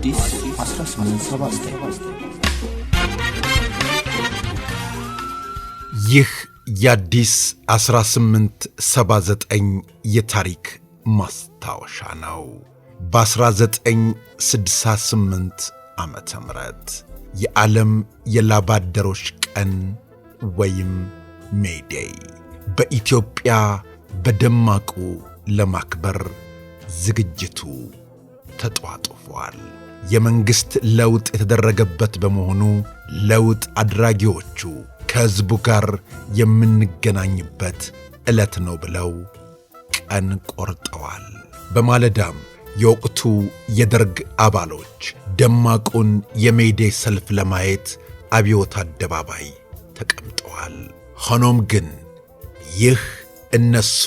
አዲስ 1879 ይህ የአዲስ 1879 የታሪክ ማስታወሻ ነው። በ1968 ዓመተ ምህረት የዓለም የላባደሮች ቀን ወይም ሜይዴይ በኢትዮጵያ በደማቁ ለማክበር ዝግጅቱ ተጧጡፏል። የመንግሥት ለውጥ የተደረገበት በመሆኑ ለውጥ አድራጊዎቹ ከሕዝቡ ጋር የምንገናኝበት ዕለት ነው ብለው ቀን ቆርጠዋል። በማለዳም የወቅቱ የደርግ አባሎች ደማቁን የሜይዴይ ሰልፍ ለማየት አብዮት አደባባይ ተቀምጠዋል። ሆኖም ግን ይህ እነሱ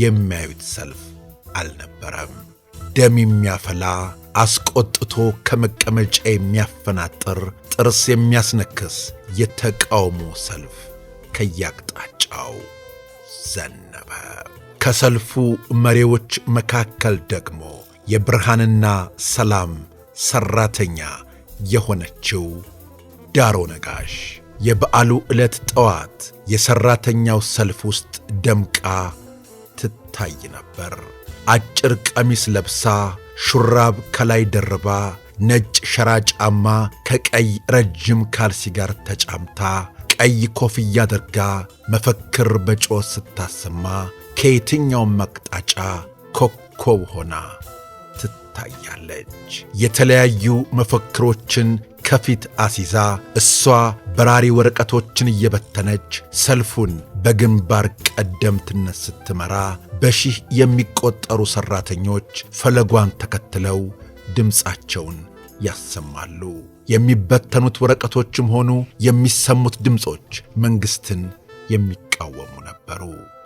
የሚያዩት ሰልፍ አልነበረም። ደም የሚያፈላ አስቆጥቶ ከመቀመጫ የሚያፈናጥር ጥርስ የሚያስነክስ የተቃውሞ ሰልፍ ከያቅጣጫው ዘነበ። ከሰልፉ መሪዎች መካከል ደግሞ የብርሃንና ሰላም ሠራተኛ የሆነችው ዳሮ ነጋሽ የበዓሉ ዕለት ጠዋት የሠራተኛው ሰልፍ ውስጥ ደምቃ ትታይ ነበር። አጭር ቀሚስ ለብሳ ሹራብ ከላይ ደርባ ነጭ ሸራ ጫማ ከቀይ ረጅም ካልሲ ጋር ተጫምታ ቀይ ኮፍያ አድርጋ መፈክር በጮህ ስታሰማ ከየትኛውም አቅጣጫ ኮከብ ሆና ትታያለች። የተለያዩ መፈክሮችን ከፊት አሲዛ እሷ በራሪ ወረቀቶችን እየበተነች ሰልፉን በግንባር ቀደምትነት ስትመራ በሺህ የሚቆጠሩ ሠራተኞች ፈለጓን ተከትለው ድምፃቸውን ያሰማሉ። የሚበተኑት ወረቀቶችም ሆኑ የሚሰሙት ድምፆች መንግሥትን የሚቃወሙ ነበሩ።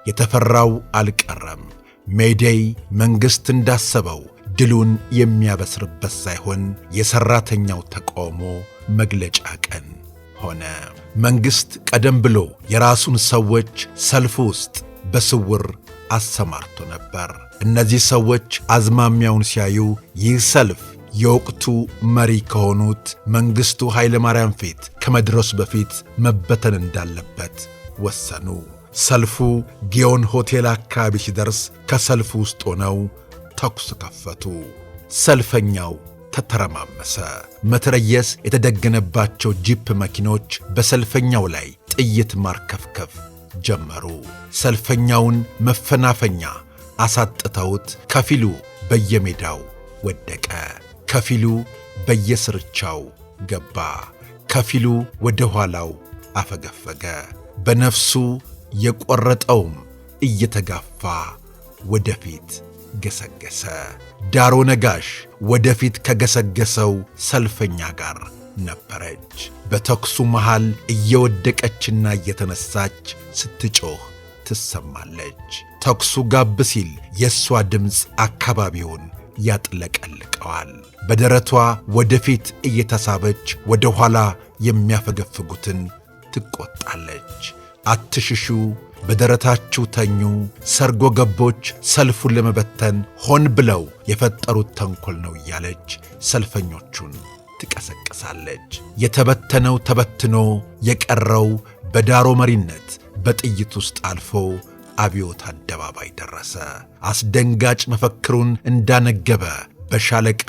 የተፈራው አልቀረም። ሜይዴይ መንግሥት እንዳሰበው ድሉን የሚያበስርበት ሳይሆን የሠራተኛው ተቃውሞ መግለጫ ቀን ሆነ። መንግሥት ቀደም ብሎ የራሱን ሰዎች ሰልፍ ውስጥ በስውር አሰማርቶ ነበር። እነዚህ ሰዎች አዝማሚያውን ሲያዩ ይህ ሰልፍ የወቅቱ መሪ ከሆኑት መንግሥቱ ኃይለ ማርያም ፊት ከመድረሱ በፊት መበተን እንዳለበት ወሰኑ። ሰልፉ ጊዮን ሆቴል አካባቢ ሲደርስ ከሰልፉ ውስጥ ሆነው ተኩስ ከፈቱ። ሰልፈኛው ተተረማመሰ። መትረየስ የተደገነባቸው ጂፕ መኪኖች በሰልፈኛው ላይ ጥይት ማርከፍከፍ ጀመሩ። ሰልፈኛውን መፈናፈኛ አሳጥተውት ከፊሉ በየሜዳው ወደቀ፣ ከፊሉ በየስርቻው ገባ፣ ከፊሉ ወደ ኋላው አፈገፈገ። በነፍሱ የቈረጠውም እየተጋፋ ወደፊት ገሰገሰ። ዳሮ ነጋሽ ወደፊት ከገሰገሰው ሰልፈኛ ጋር ነበረች። በተኩሱ መሃል እየወደቀችና እየተነሳች ስትጮኽ ትሰማለች። ተኩሱ ጋብ ሲል የእሷ ድምፅ አካባቢውን ያጥለቀልቀዋል። በደረቷ ወደፊት እየተሳበች ወደ ኋላ የሚያፈገፍጉትን ትቈጣለች። አትሽሹ፣ በደረታችሁ ተኙ፣ ሰርጎ ገቦች ሰልፉን ለመበተን ሆን ብለው የፈጠሩት ተንኰል ነው እያለች ሰልፈኞቹን ትቀሰቅሳለች። የተበተነው ተበትኖ የቀረው በዳሮ መሪነት በጥይት ውስጥ አልፎ አብዮት አደባባይ ደረሰ። አስደንጋጭ መፈክሩን እንዳነገበ በሻለቃ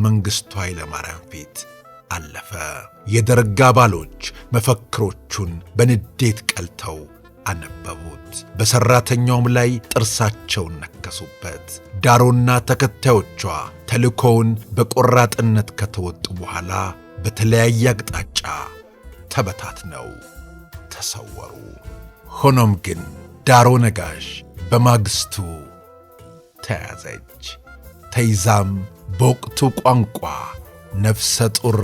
መንግሥቱ ኃይለ ማርያም ፊት አለፈ። የደርግ አባሎች መፈክሮቹን በንዴት ቀልተው አነበቡት። በሠራተኛውም ላይ ጥርሳቸውን ነከሱበት። ዳሮና ተከታዮቿ ተልእኮውን በቆራጥነት ከተወጡ በኋላ በተለያየ አቅጣጫ ተበታትነው ተሰወሩ። ሆኖም ግን ዳሮ ነጋሽ በማግስቱ ተያዘች። ተይዛም በወቅቱ ቋንቋ ነፍሰ ጡር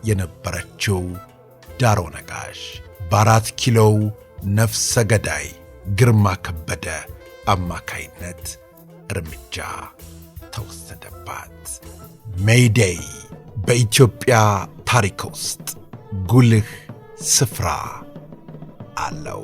የነበረችው ዳሮ ነጋሽ በ4 ኪሎው ነፍሰ ገዳይ ግርማ ከበደ አማካይነት እርምጃ ተወሰደባት። ሜይዴይ በኢትዮጵያ ታሪክ ውስጥ ጉልህ ስፍራ አለው።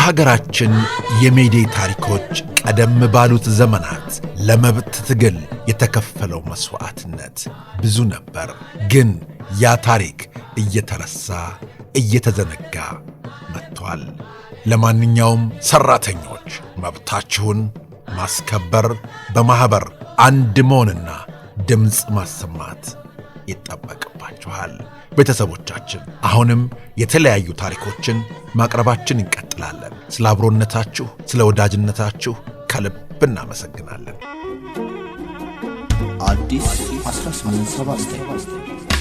በሀገራችን የሜዴይ ታሪኮች ቀደም ባሉት ዘመናት ለመብት ትግል የተከፈለው መስዋዕትነት ብዙ ነበር። ግን ያ ታሪክ እየተረሳ እየተዘነጋ መጥቷል። ለማንኛውም ሰራተኞች መብታችሁን ማስከበር፣ በማህበር አንድ መሆንና ድምፅ ማሰማት ይጠበቅባችኋል። ቤተሰቦቻችን አሁንም የተለያዩ ታሪኮችን ማቅረባችን እንቀጥላለን። ስለ አብሮነታችሁ፣ ስለ ወዳጅነታችሁ ከልብ እናመሰግናለን። አዲስ 1879